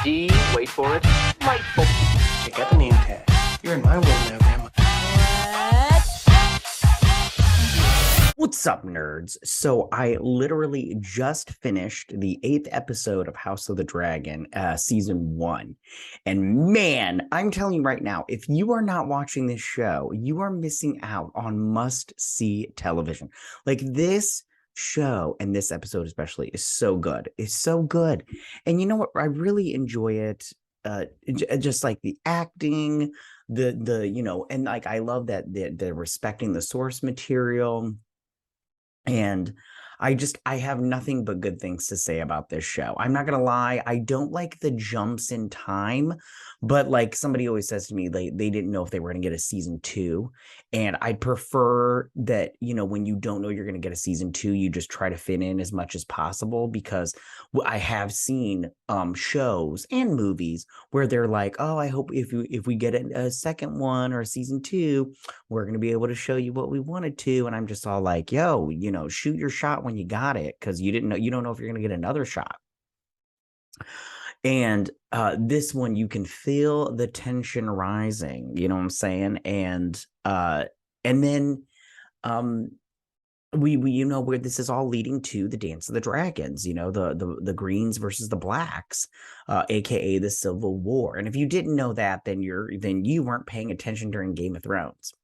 D, wait for it, rightful. Check out the name tag. You're in my world now, Grandma. What's up, nerds? So I literally just finished the 8th episode of House of the Dragon, season 1. And man, I'm telling you right now, if you are not watching this show, you are missing out on must-see television. Like, this show, and this episode especially, is so good. It's so good. And you know what? I really enjoy it. Just like the acting, and like I love that they're respecting the source material. And I have nothing but good things to say about this show. I'm not gonna lie, I don't like the jumps in time, but like somebody always says to me, they didn't know if they were gonna get a season 2. And I'd prefer that, when you don't know you're gonna get a season 2, you just try to fit in as much as possible, because I have seen shows and movies where they're like, oh, I hope if we get a second one or a season 2, we're going to be able to show you what we wanted to. And I'm just all like, yo, shoot your shot when you got it, because you don't know if you're going to get another shot. And this one, you can feel the tension rising, you know what I'm saying? And then we where this is all leading to the Dance of the Dragons, the greens versus the blacks, aka the Civil War. And if you didn't know that, then you weren't paying attention during Game of Thrones.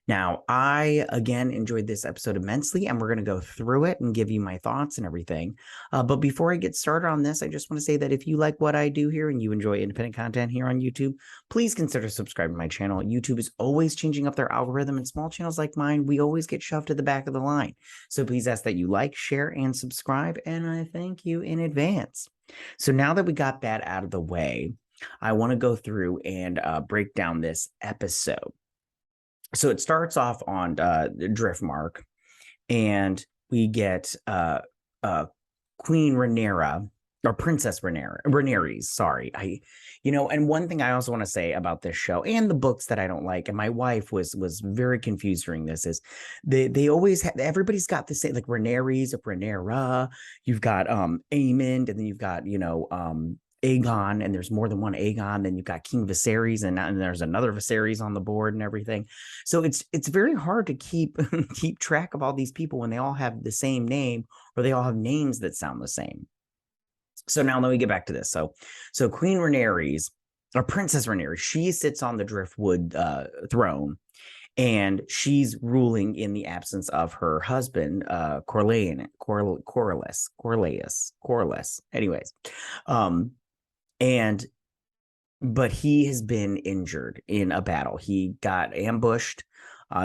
Now, I, again, enjoyed this episode immensely, and we're going to go through it and give you my thoughts and everything. But before I get started on this, I just want to say that if you like what I do here and you enjoy independent content here on YouTube, please consider subscribing to my channel. YouTube is always changing up their algorithm, and small channels like mine, we always get shoved to the back of the line. So please ask that you like, share, and subscribe, and I thank you in advance. So now that we got that out of the way, I want to go through and break down this episode. So it starts off on Driftmark, and we get Queen Rhaenyra, or Princess Rhaenyra, sorry. And one thing I also want to say about this show and the books that I don't like, and my wife was very confused during this, is they always have, everybody's got the same, like Rhaenyra, you've got Aemond, and then you've got Aegon, and there's more than one Aegon. Then you've got King Viserys, and there's another Viserys on the board and everything. So it's very hard to keep track of all these people when they all have the same name, or they all have names that sound the same. So now let me get back to this. So Queen Rhaenyra, or Princess Rhaenyra, she sits on the Driftwood throne, and she's ruling in the absence of her husband, Corlys. Anyways, but he has been injured in a battle. He got ambushed.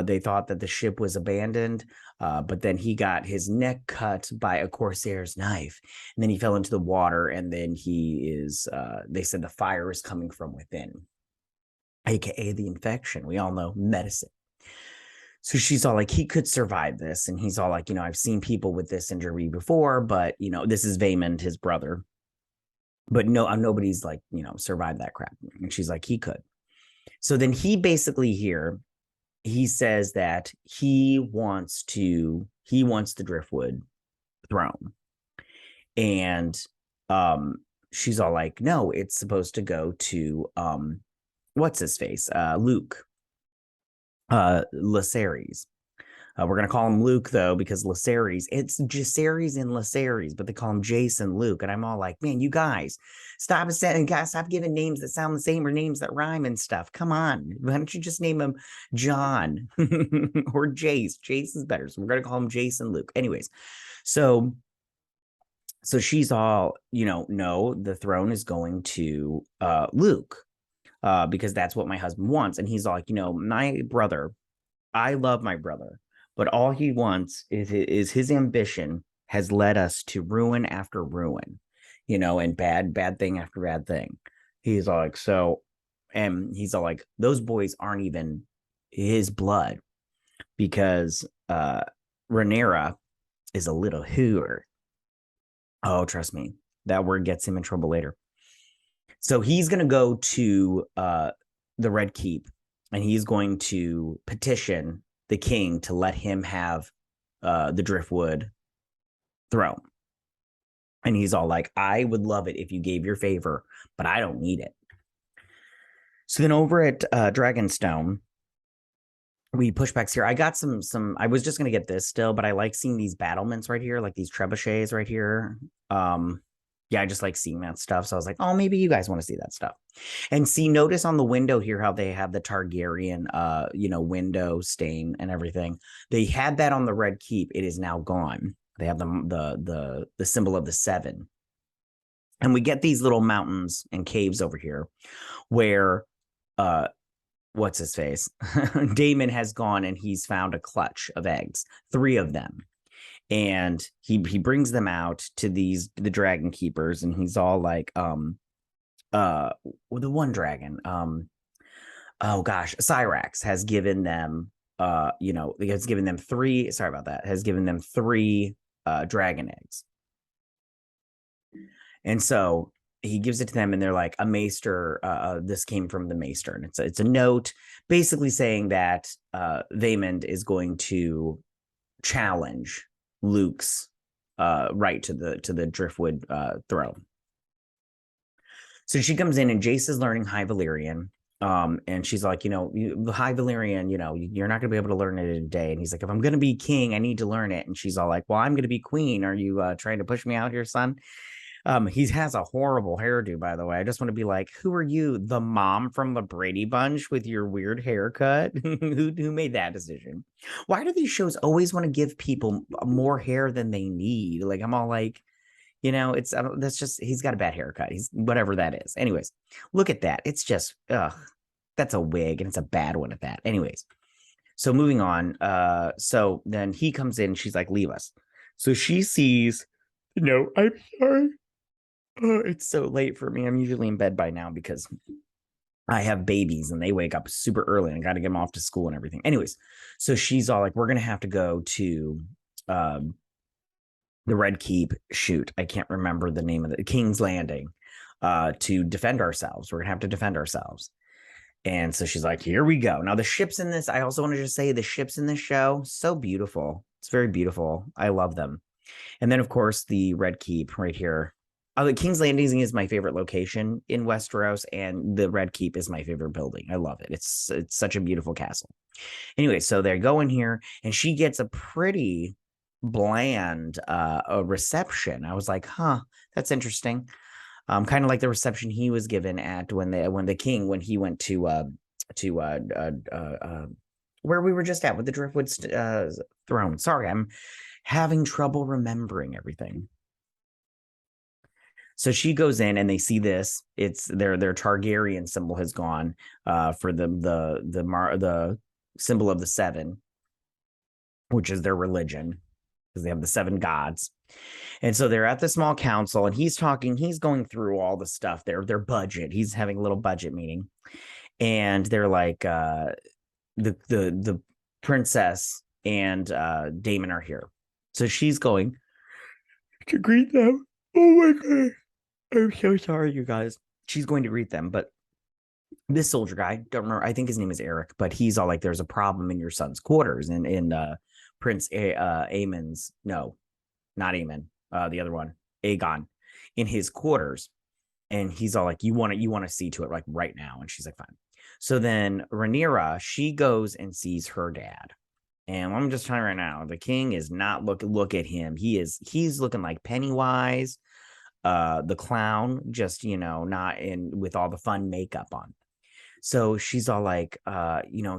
They thought that the ship was abandoned, but then he got his neck cut by a corsair's knife, and then he fell into the water, and then they said the fire is coming from within, aka the infection. We all know medicine. So she's all like, he could survive this, and he's all like, I've seen people with this injury before, but this is Vaemond, his brother. But nobody's like, survived that crap. And she's like, he could. So then he basically he says that he wants the Driftwood throne. And she's all like, no, it's supposed to go to what's his face? Luke. Viserys. We're going to call him Luke, though, because Viserys, it's Jacaerys and Viserys, but they call him Jason Luke. And I'm all like, man, you guys, stop giving names that sound the same or names that rhyme and stuff. Come on. Why don't you just name him John or Jace? Jace is better. So we're going to call him Jason Luke. Anyways, so she's all, no, the throne is going to Luke, because that's what my husband wants. And he's all like, my brother, I love my brother, but all he wants is his ambition has led us to ruin after ruin, and bad thing after bad thing. He's all like, and he's all like, those boys aren't even his blood, because Rhaenyra is a little hooer. Oh, trust me, that word gets him in trouble later. So he's going to go to the Red Keep, and he's going to petition the king to let him have the Driftwood throne. And he's all like, I would love it if you gave your favor, but I don't need it. So then over at Dragonstone, we push backs here. I got some. I was just gonna get this still, but I like seeing these battlements right here, like these trebuchets right here. Yeah, I just like seeing that stuff. So I was like, oh, maybe you guys want to see that stuff. And see, notice on the window here how they have the Targaryen, window stain and everything. They had that on the Red Keep. It is now gone. They have the symbol of the seven, and we get these little mountains and caves over here where what's his face? Daemon has gone and he's found a clutch of eggs, 3 of them. And he brings them out to the dragon keepers, and he's all like, the one dragon, oh gosh, Cyrax has given them, has given them 3, sorry about that, has given them 3 dragon eggs. And so he gives it to them, and they're like, a maester, this came from the maester. And it's a note basically saying that Vaemond is going to challenge Luke's right to the Driftwood throne. So she comes in, and Jace is learning High Valyrian. And she's like, the High Valyrian, you're not going to be able to learn it in a day. And he's like, if I'm going to be king, I need to learn it. And she's all like, well, I'm going to be queen. Are you trying to push me out here, son? He has a horrible hairdo, by the way. I just want to be like, who are you? The mom from the Brady Bunch with your weird haircut? who made that decision? Why do these shows always want to give people more hair than they need? Like, I'm all like, that's just, he's got a bad haircut. He's whatever that is. Anyways, look at that. It's just, that's a wig, and it's a bad one at that. Anyways, so moving on. So then he comes in, she's like, leave us. So she sees, I'm sorry. It's so late for me. I'm usually in bed by now because I have babies and they wake up super early and I got to get them off to school and everything. Anyways, so she's all like, we're going to have to go to the Red Keep shoot. I can't remember the name of the King's Landing to defend ourselves. We're going to have to defend ourselves. And so she's like, here we go. Now the ships in this, I also want to just say the ships in this show, so beautiful. It's very beautiful. I love them. And then of course the Red Keep right here. The King's Landing is my favorite location in Westeros, and the Red Keep is my favorite building. I love it. It's such a beautiful castle. Anyway, so they go in here, and she gets a pretty bland a reception. I was like, huh, that's interesting. Kind of like the reception he was given at when he went to where we were just at with the Driftwood throne. Sorry, I'm having trouble remembering everything. So she goes in and they see this. It's their Targaryen symbol has gone for the symbol of the 7, which is their religion, because they have the 7 gods. And so they're at the small council, and he's going through all the stuff, their budget. He's having a little budget meeting, and they're like, the princess and Daemon are here. So she's going to greet them. Oh my God. I'm so sorry, you guys. She's going to greet them, but this soldier guy, don't remember, I think his name is Eric, but he's all like, there's a problem in your son's quarters, and in Prince Aemon's, no, not Aemon, the other one, Aegon, in his quarters. And he's all like, you want to see to it like right now. And she's like, fine. So then Rhaenyra, she goes and sees her dad. And I'm just telling you right now, the king is not look at him. He's looking like Pennywise, the clown, just, not in with all the fun makeup on. So she's all like,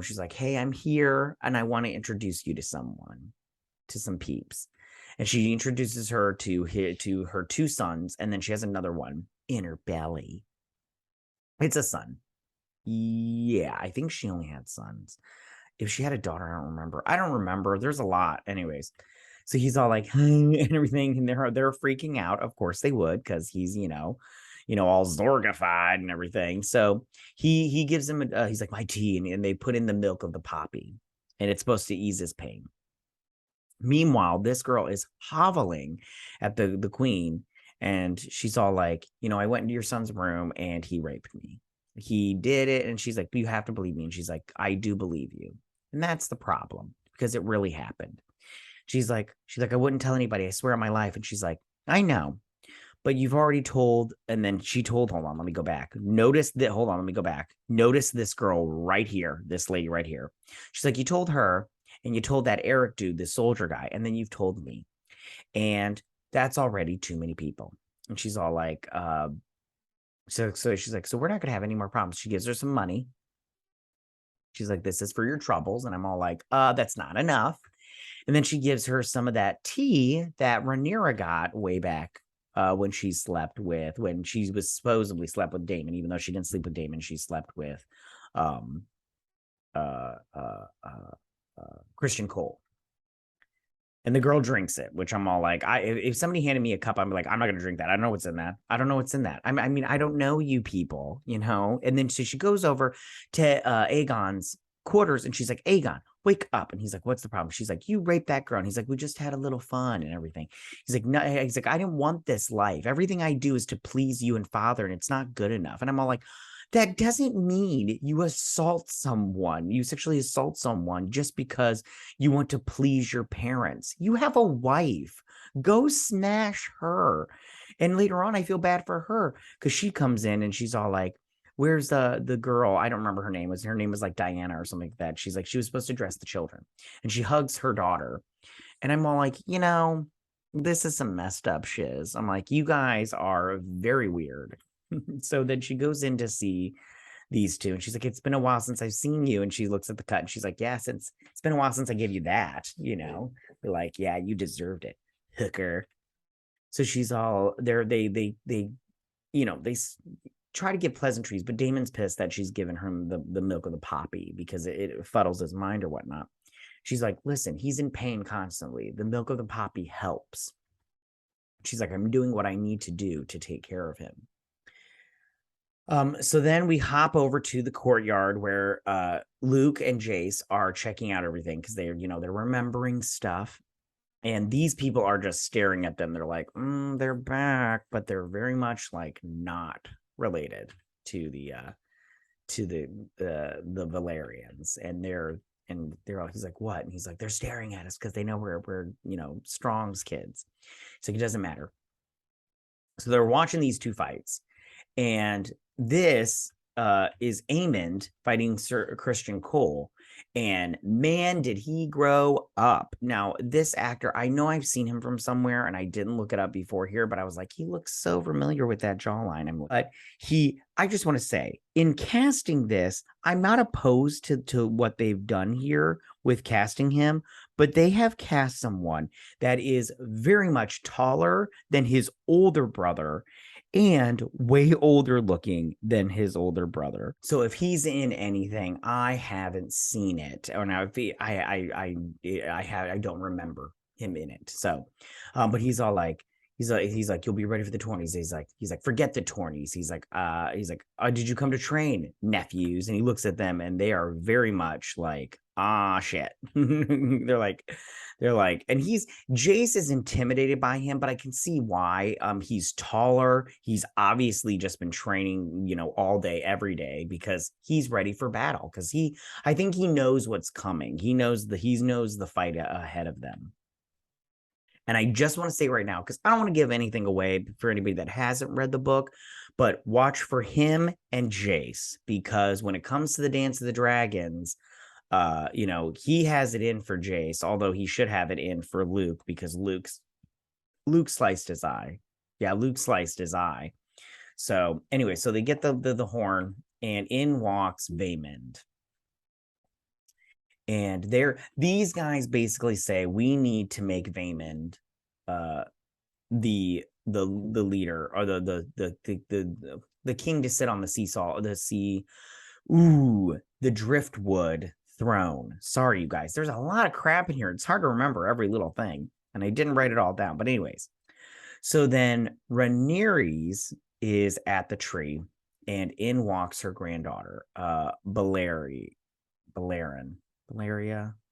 she's like, hey, I'm here and I want to introduce you to some peeps. And she introduces her to her 2 sons, and then she has another one in her belly. It's a son. Yeah, I think she only had sons. If she had a daughter, I don't remember. There's a lot. Anyways, so he's all like, and everything, and they're freaking out. Of course they would, because he's, all Zorgified and everything. So he gives him he's like, my tea, and they put in the milk of the poppy, and it's supposed to ease his pain. Meanwhile, this girl is hoveling at the queen, and she's all like, I went into your son's room and he raped me. He did it. And she's like, you have to believe me. And she's like, I do believe you. And that's the problem, because it really happened. She's like, I wouldn't tell anybody. I swear on my life. And she's like, I know. but you've already told, and then she told, hold on, let me go back. Notice that, hold on, let me go back. Notice this girl right here, this lady right here. She's like, you told her, and you told that Eric dude, the soldier guy, and then you've told me. And that's already too many people. And she's all like, so she's like, so we're not going to have any more problems. She gives her some money. She's like, this is for your troubles. And I'm all like, that's not enough. And then she gives her some of that tea that Rhaenyra got way back when she was supposedly slept with Daemon, even though she didn't sleep with Daemon, she slept with um, Christian Cole. And the girl drinks it, which I'm all like, if somebody handed me a cup, I'm like, I'm not going to drink that. I don't know what's in that. I don't know what's in that. I mean, I don't know you people, you know? And then so she goes over to Aegon's quarters and she's like, Aegon, wake up. And he's like, what's the problem? She's like, you raped that girl. And he's like, we just had a little fun and everything. He's like, no, he's like, I didn't want this life. Everything I do is to please you and father, and it's not good enough. And I'm all like, that doesn't mean you assault someone, you sexually assault someone just because you want to please your parents. You have a wife. Go smash her. And later on, I feel bad for her because she comes in and she's all like, where's the girl? I don't remember her name. Her name was like Diana or something like that. She's like, she was supposed to dress the children. And she hugs her daughter. And I'm all like, this is some messed up shiz. I'm like, you guys are very weird. So then she goes in to see these two and she's like, it's been a while since I've seen you. And she looks at the cut and she's like, yeah, it's been a while since I gave you that, They're like, yeah, you deserved it, hooker. So she's all there. They try to give pleasantries, but Damon's pissed that she's given him the milk of the poppy because it fuddles his mind or whatnot. She's like, listen, he's in pain constantly. The milk of the poppy helps. She's like, I'm doing what I need to do to take care of him. So then we hop over to the courtyard where Luke and Jace are checking out everything because they're remembering stuff. And these people are just staring at them. They're like, they're back, but they're very much like not related to the Valerians. And they're all, he's like, what? And he's like, they're staring at us because they know we're Strong's kids. So it doesn't matter. So they're watching these two fights. And this is Aemond fighting Sir Christian Cole. And man, did he grow up. Now, this actor, I know I've seen him from somewhere and I didn't look it up before here, but I was like, he looks so familiar with that jawline. I just want to say, in casting this, I'm not opposed to what they've done here with casting him, but they have cast someone that is very much taller than his older brother and way older looking than his older brother. So if he's in anything, I haven't seen it, or now if I don't remember him in it. So, but he's all like, he's like, you'll be ready for the 20s. He's like, forget the 20s. He's like, did you come to train, nephews? And he looks at them, and they are very much like, shit. They're like, and Jace is intimidated by him, but I can see why. He's taller. He's obviously just been training, all day, every day, because he's ready for battle. Because I think he knows what's coming. He knows the fight ahead of them. And I just want to say right now, because I don't want to give anything away for anybody that hasn't read the book, but watch for him and Jace, because when it comes to the Dance of the Dragons, he has it in for Jace, although he should have it in for Luke, because Luke sliced his eye. Yeah, Luke sliced his eye. So anyway, so they get the horn, and in walks Vaemond. And these guys basically say, we need to make Vaemond the leader, or the king to sit on the the driftwood throne. Sorry, you guys. There's a lot of crap in here. It's hard to remember every little thing, and I didn't write it all down. But anyways, so then Rhaenyra is at the tree, and in walks her granddaughter, Valeria.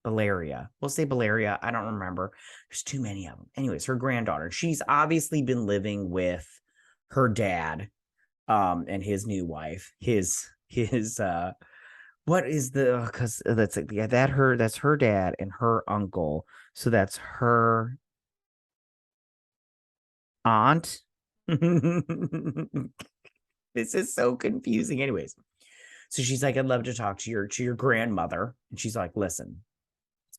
We'll say Valeria. I don't remember. There's too many of them. Anyways, her granddaughter. She's obviously been living with her dad, and his new wife. What is the? Because that's her dad and her uncle. So that's her aunt. This is so confusing. Anyways, so she's like, I'd love to talk to your grandmother. And she's like, listen,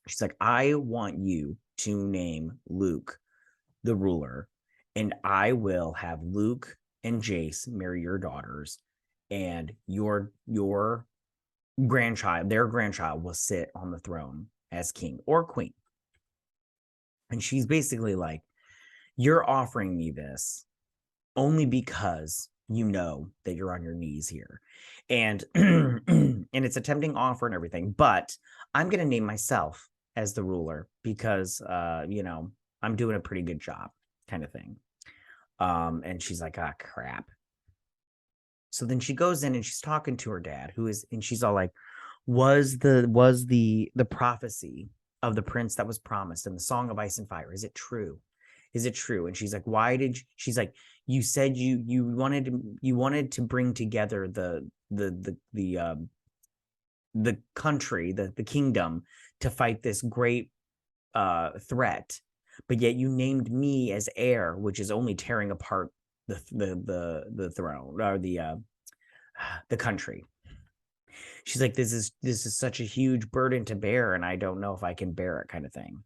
she's like, I want you to name Luke the ruler, and I will have Luke and Jace marry your daughters, and your grandchild, their grandchild, will sit on the throne as king or queen. And she's basically like, you're offering me this only because you know that you're on your knees here. And and it's a tempting offer and everything, but I'm going to name myself as the ruler because I'm doing a pretty good job, kind of thing. And she's like, ah, crap. So then she goes in and she's talking to her dad, and she's all like, was the prophecy of the prince that was promised in the Song of Ice and Fire, is it true? Is it true? And she's like, she's like, you said you wanted to bring together the country, the kingdom, to fight this great threat, but yet you named me as heir, which is only tearing apart the throne or the country. She's like, this is such a huge burden to bear, and I don't know if I can bear it, kind of thing.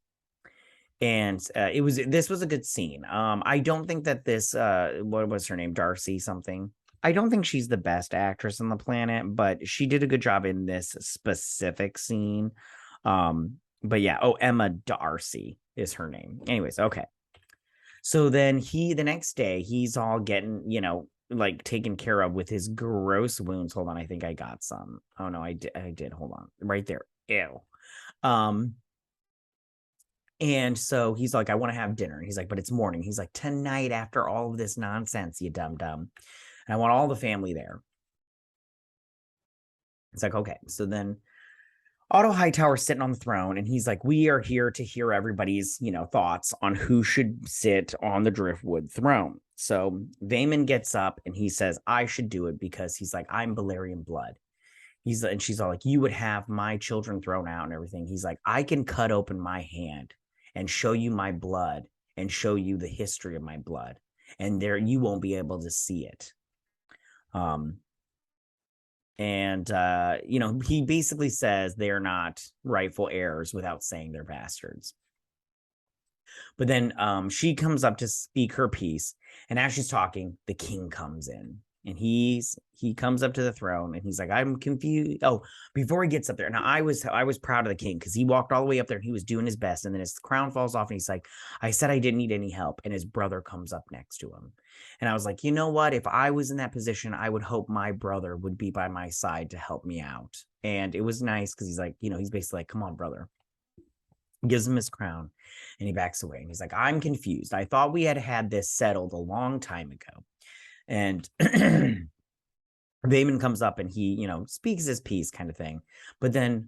And this was a good scene. I don't think that this what was her name, Darcy something, I don't think she's the best actress on the planet, but she did a good job in this specific scene. But yeah, Emma Darcy is her name. Anyways, okay. So then the next day, he's all getting, like taken care of with his gross wounds. Hold on, I think I got some. Oh no, I did. Hold on, right there. Ew. And so he's like, I want to have dinner. And he's like, but it's morning. He's like, tonight, after all of this nonsense, you dumb. And I want all the family there. It's like, okay. So then Otto Hightower's sitting on the throne, and he's like, we are here to hear everybody's, thoughts on who should sit on the Driftwood throne. So Vaemon gets up and he says, I should do it because he's like, I'm Balerion blood. And she's all like, you would have my children thrown out and everything. He's like, I can cut open my hand and show you my blood and show you the history of my blood. And there, you won't be able to see it. He basically says they're not rightful heirs without saying they're bastards. But then she comes up to speak her piece, and as she's talking, the king comes in, and he comes up to the throne, and he's like, I'm confused. Oh, before he gets up there, now I was proud of the king because he walked all the way up there and he was doing his best, and then his crown falls off, and he's like, I said I didn't need any help, and his brother comes up next to him. And I was like, you know what? If I was in that position, I would hope my brother would be by my side to help me out. And it was nice because he's like, he's basically like, come on, brother. Gives him his crown, and he backs away. And he's like, I'm confused. I thought we had this settled a long time ago. And Vaemon comes up and he, speaks his piece, kind of thing. But then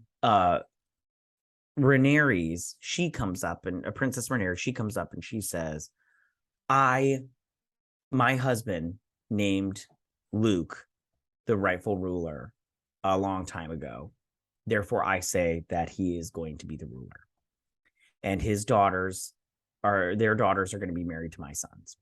Rhaenyra, she comes up, and Princess Rhaenyra, she comes up and she says, my husband named Luke the rightful ruler a long time ago. Therefore, I say that he is going to be the ruler. And their daughters are going to be married to my sons.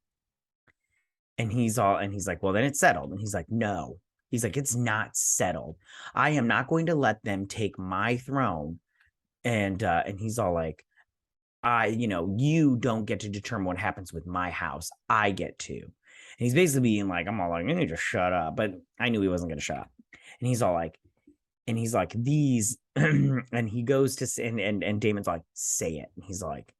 And he's like, well, then it's settled. And he's like, no. He's like, it's not settled. I am not going to let them take my throne. And he's all like, you don't get to determine what happens with my house. I get to. And he's basically being like, I'm all like, you need to shut up. But I knew he wasn't going to shut up. And he's all like, these, and he goes to, and Damon's like, say it. And he's like,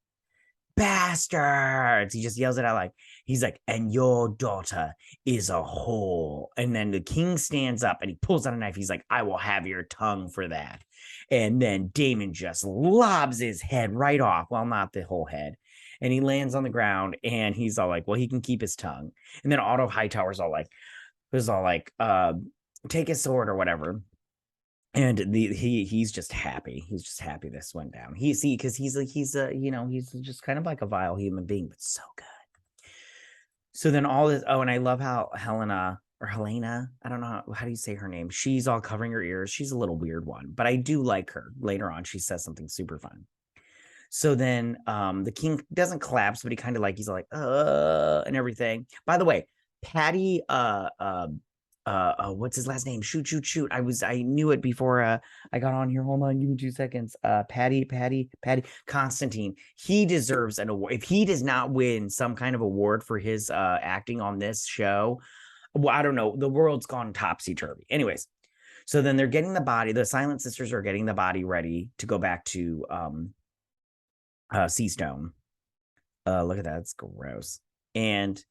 bastards. He just yells it out, like, he's like, and your daughter is a whore. And then the king stands up and he pulls out a knife. He's like, I will have your tongue for that. And then Daemon just lobs his head right off. Well, not the whole head. And he lands on the ground, and he's all like, well, he can keep his tongue. And then Otto Hightower's all like, take his sword or whatever. And he's just happy. He's just happy this went down. Because he's just kind of like a vile human being, but so good. So then all this. Oh, and I love how Helena, I don't know how do you say her name. She's all covering her ears. She's a little weird one, but I do like her. Later on, she says something super fun. So then the king doesn't collapse, but he kind of like, he's like, and everything. By the way, Paddy, what's his last name? Shoot. I knew it before I got on here. Hold on, give me 2 seconds. Paddy Considine. He deserves an award. If he does not win some kind of award for his acting on this show, well, I don't know. The world's gone topsy-turvy. Anyways, so then they're getting the body, the Silent Sisters are getting the body ready to go back to Seastone. Look at that, it's gross. And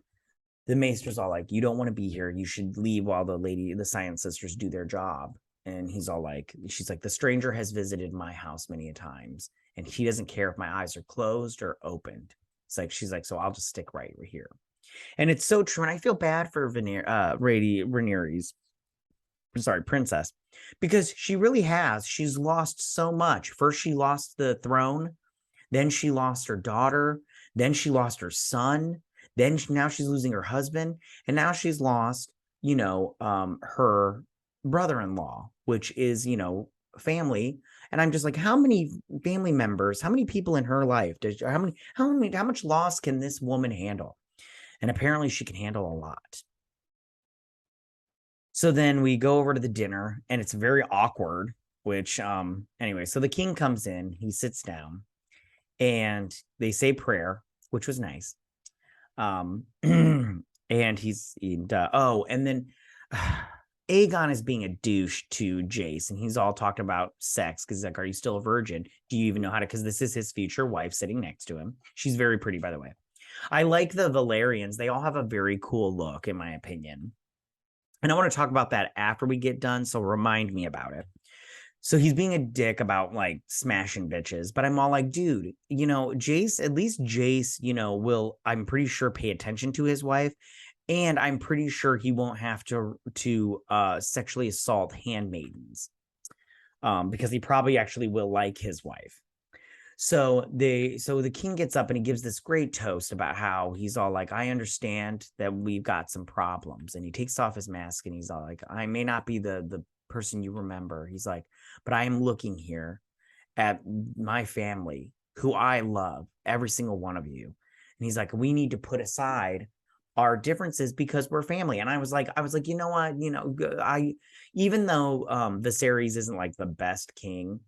the maester's all like, you don't want to be here, you should leave while the Silent Sisters do their job. And he's all like, she's like, the stranger has visited my house many a times, and he doesn't care if my eyes are closed or opened. It's like, she's like, so I'll just stick right here. And it's so true. And I feel bad for Rhaenyra's, princess, because she really has. She's lost so much. First, she lost the throne. Then she lost her daughter. Then she lost her son. Then now she's losing her husband. And now she's lost, her brother-in-law, which is, family. And I'm just like, how many family members, how many people in her life how much loss can this woman handle? And apparently she can handle a lot. So then we go over to the dinner, and it's very awkward, which anyway, so the king comes in, he sits down, and they say prayer, which was nice. And then Aegon is being a douche to Jace, and he's all talking about sex because he's like, are you still a virgin? Do you even know how to? Because this is his future wife sitting next to him. She's very pretty, by the way. I like the Valerians. They all have a very cool look, in my opinion. And I want to talk about that after we get done, so remind me about it. So he's being a dick about like smashing bitches, but I'm all like, dude, Jace, at least Jace, will, I'm pretty sure, pay attention to his wife. And I'm pretty sure he won't have to sexually assault handmaidens, because he probably actually will like his wife. So the king gets up and he gives this great toast about how he's all like, I understand that we've got some problems. And he takes off his mask and he's all like, I may not be the person you remember. He's like, but I am looking here at my family, who I love, every single one of you. And he's like, we need to put aside our differences because we're family. And I was like, you know what, even though Viserys isn't like the best king,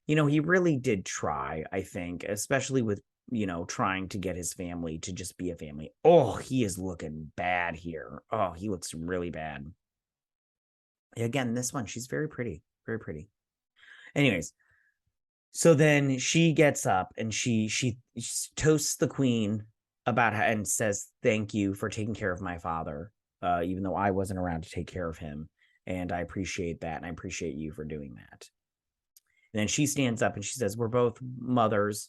he really did try, I think, especially with, trying to get his family to just be a family. Oh, he is looking bad here. Oh, he looks really bad. Again, this one, she's very pretty, very pretty. Anyways, so then she gets up and she toasts the queen about how, and says, thank you for taking care of my father, even though I wasn't around to take care of him. And I appreciate that. And I appreciate you for doing that. And then she stands up and she says, we're both mothers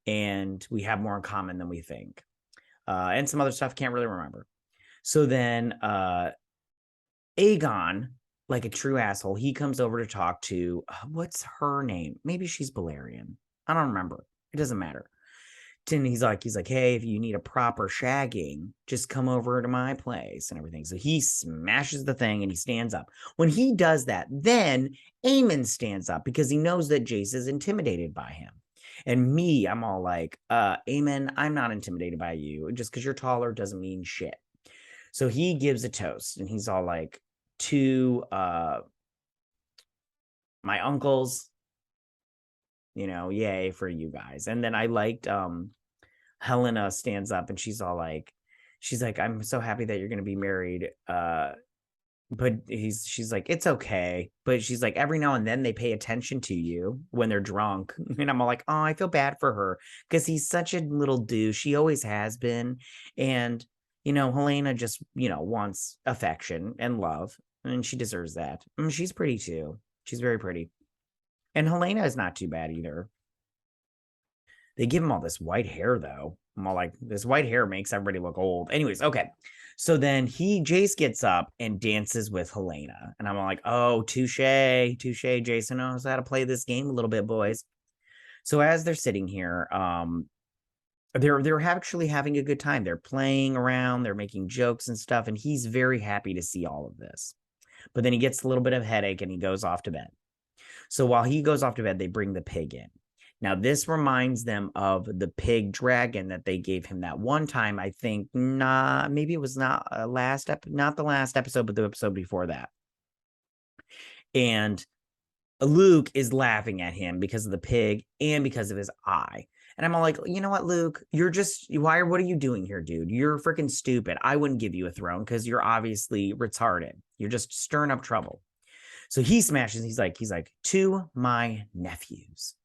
and we have more in common than we think. And some other stuff, can't really remember. So then Aegon, like a true asshole, he comes over to talk to, what's her name? Maybe she's Balerion. I don't remember. It doesn't matter. And he's like, hey, if you need a proper shagging, just come over to my place and everything. So he smashes the thing and he stands up. When he does that, then Aemon stands up because he knows that Jace is intimidated by him. And me, I'm all like, Aemon, I'm not intimidated by you. Just because you're taller doesn't mean shit. So he gives a toast and he's all like, to my uncles, yay for you guys. And then I liked Helena stands up and she's like, I'm so happy that you're going to be married. But she's like, it's okay. But she's like, every now and then they pay attention to you when they're drunk. And I'm all like, oh, I feel bad for her because he's such a little douche. She always has been. And, Helena just, wants affection and love. And she deserves that. She's pretty too. She's very pretty. And Helena is not too bad either. They give him all this white hair, though. I'm all like, this white hair makes everybody look old. Anyways, okay. So then Jace gets up and dances with Helena. And I'm all like, oh, touche. Jason knows how to play this game a little bit, boys. So as they're sitting here, they're actually having a good time. They're playing around. They're making jokes and stuff. And he's very happy to see all of this. But then he gets a little bit of headache and he goes off to bed. So while he goes off to bed, they bring the pig in. Now, this reminds them of the pig dragon that they gave him that one time. I think maybe it was not not the last episode, but the episode before that. And Luke is laughing at him because of the pig and because of his eye. And I'm all like, you know what, Luke, what are you doing here, dude? You're freaking stupid. I wouldn't give you a throne because you're obviously retarded. You're just stirring up trouble. So he smashes. He's like, to my nephews.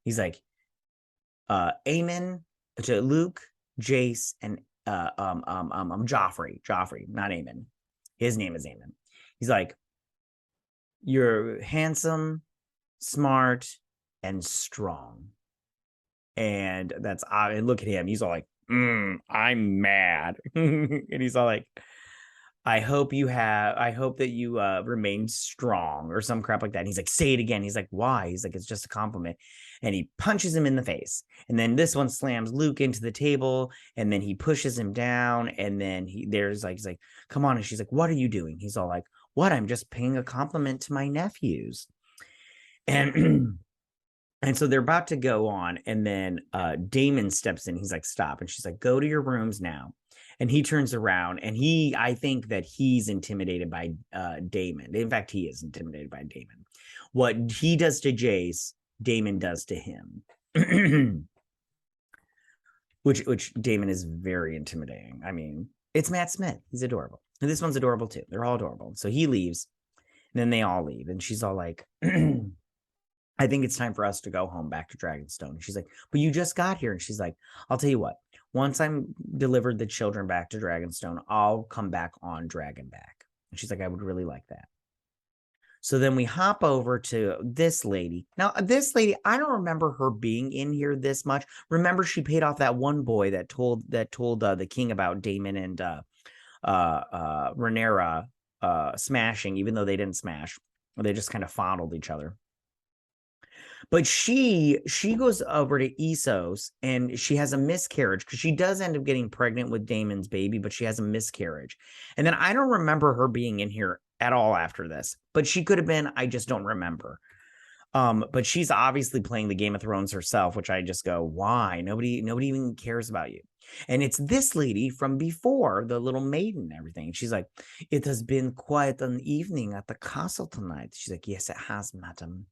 He's like, Aemon, to Luke, Jace, and Joffrey, not Aemon. His name is Aemon. He's like, you're handsome, smart, and strong. And that's, and look at him. He's all like, I'm mad. And he's all like, I hope that you remain strong or some crap like that. And he's like, say it again. He's like, why? He's like, it's just a compliment. And he punches him in the face. And then this one slams Luke into the table. And then he pushes him down. And then he's like, come on. And she's like, what are you doing? He's all like, what? I'm just paying a compliment to my nephews. And and so they're about to go on. And then Daemon steps in. He's like, stop. And she's like, go to your rooms now. And he turns around and I think that he's intimidated by Daemon. In fact, he is intimidated by Daemon. What he does to Jace, Daemon does to him. which Daemon is very intimidating. I mean, it's Matt Smith. He's adorable. And this one's adorable too. They're all adorable. So he leaves. And then they all leave. And she's all like, I think it's time for us to go home back to Dragonstone. And she's like, but you just got here. And she's like, I'll tell you what. Once I'm delivered the children back to Dragonstone, I'll come back on Dragonback. And she's like, I would really like that. So then we hop over to this lady. Now, this lady, I don't remember her being in here this much. Remember, she paid off that one boy that told the king about Daemon and Rhaenyra smashing, even though they didn't smash. They just kind of fondled each other. But she goes over to Essos and she has a miscarriage because she does end up getting pregnant with Daemon's baby, but she has a miscarriage. And then I don't remember her being in here at all after this, but she could have been. I just don't remember. But she's obviously playing the Game of Thrones herself, which I just go, why? Nobody even cares about you. And it's this lady from before, the little maiden and everything. She's like, it has been quite an evening at the castle tonight. She's like, yes, it has, madam.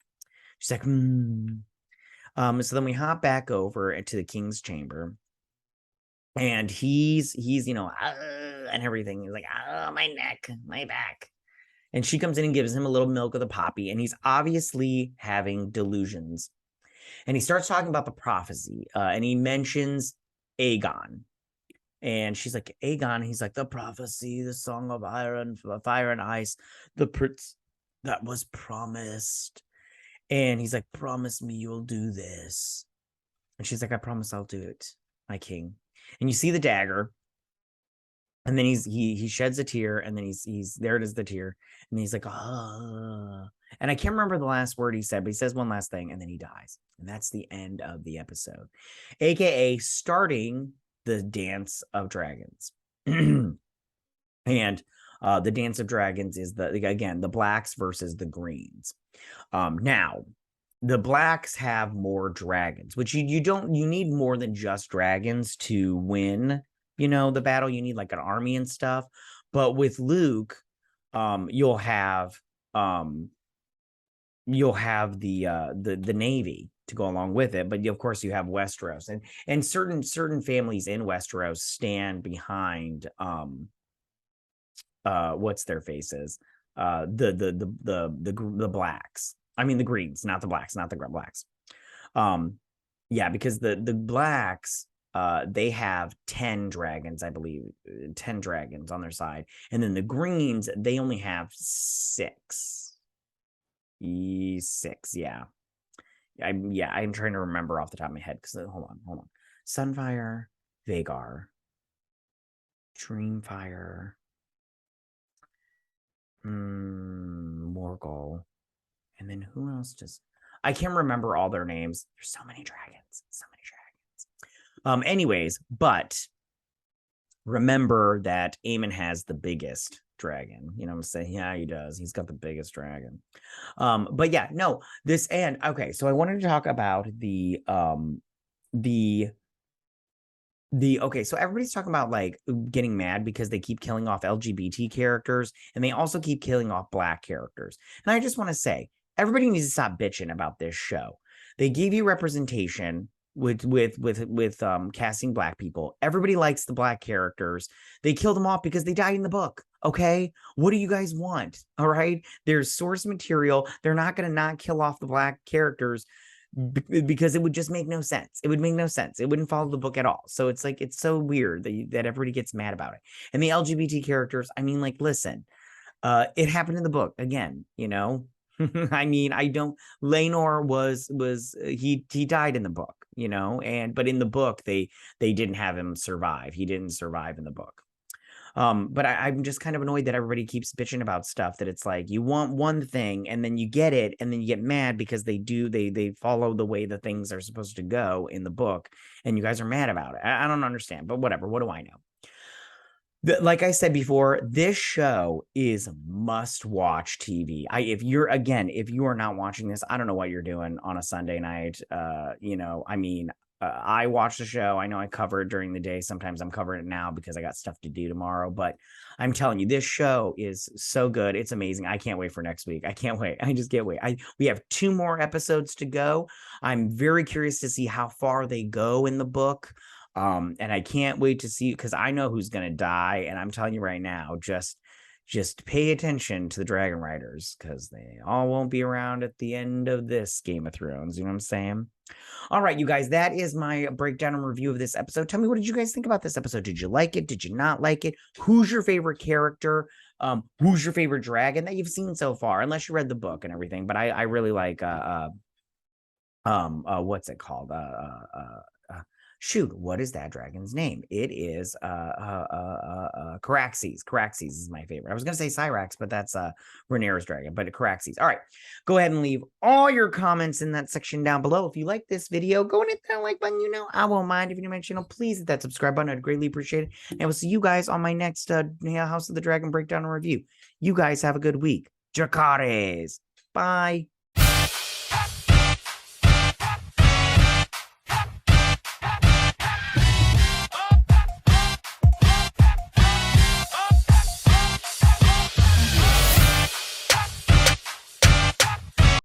She's like, so then we hop back over into the king's chamber. And he's and everything. He's like, my neck, my back. And she comes in and gives him a little milk of the poppy. And he's obviously having delusions. And he starts talking about the prophecy. And he mentions Aegon. And she's like, Aegon. He's like, the prophecy, the song of fire and ice, the prince that was promised. And he's like, promise me you'll do this. And she's like, I promise I'll do it, my king. And you see the dagger. And then he sheds a tear. And then he's there it is, the tear. And he's like, ah. And I can't remember the last word he said, but he says one last thing. And then he dies. And that's the end of the episode. AKA starting the Dance of Dragons. And the Dance of Dragons is the blacks versus the greens. Now the blacks have more dragons, which you need more than just dragons to win, the battle. You need like an army and stuff. But with Luke, you'll have the navy to go along with it. But of course you have Westeros and certain families in Westeros stand behind what's their faces, the blacks. I mean the greens, not the blacks, not the blacks. Because the blacks, they have 10 dragons, I believe, 10 dragons on their side, and then the greens, they only have 6. Yeah. I'm trying to remember off the top of my head because hold on. Sunfire, Vhagar, Dreamfire, Morgul, and then who else? I can't remember all their names. There's so many dragons. Anyways, but remember that Aemon has the biggest dragon. You know what I'm saying? Yeah, he does. He's got the biggest dragon. But yeah, no, this and okay, so I wanted to talk about the okay, so everybody's talking about like getting mad because they keep killing off LGBT characters and they also keep killing off black characters. And I just want to say, everybody needs to stop bitching about this show. They gave you representation with casting black people. Everybody likes the black characters. They killed them off because they died in the book. Okay, what do you guys want? All right, there's source material. They're not going to not kill off the black characters because it would just make no sense. It would make no sense. It wouldn't follow the book at all. So it's like, it's so weird that everybody gets mad about it. And the LGBT characters, I mean, like, listen, it happened in the book again, you know. I mean, I don't. Laenor was he died in the book, you know, but in the book they didn't have him survive. He didn't survive in the book. But I'm just kind of annoyed that everybody keeps bitching about stuff that it's like you want one thing and then you get it and then you get mad because they follow the way the things are supposed to go in the book and you guys are mad about it. I don't understand, but whatever. What do I know? Like I said before, this show is must-watch TV. If you are not watching this, I don't know what you're doing on a Sunday night. You know, I mean, I watch the show. I know I cover it during the day. Sometimes I'm covering it now because I got stuff to do tomorrow. But I'm telling you, this show is so good. It's amazing. I can't wait for next week. I can't wait. I just can't wait. We have 2 more episodes to go. I'm very curious to see how far they go in the book. And I can't wait to see because I know who's gonna die. And I'm telling you right now, just pay attention to the Dragon Riders because they all won't be around at the end of this Game of Thrones. You know what I'm saying? All right, you guys, that is my breakdown and review of this episode. Tell me, what did you guys think about this episode? Did you like it? Did you not like it? Who's your favorite character? Who's your favorite dragon that you've seen so far? Unless you read the book and everything, but I really like what's it called? Shoot, what is that dragon's name? It is Caraxes. Caraxes is my favorite. I was gonna say Cyrax, but that's Rhaenyra's dragon, but Caraxes. All right, go ahead and leave all your comments in that section down below. If you like this video, go and hit that like button. You know, I won't mind. If you're new to my channel, please hit that subscribe button. I'd greatly appreciate it. And I will see you guys on my next House of the Dragon breakdown and review. You guys have a good week. Dracarys. Bye.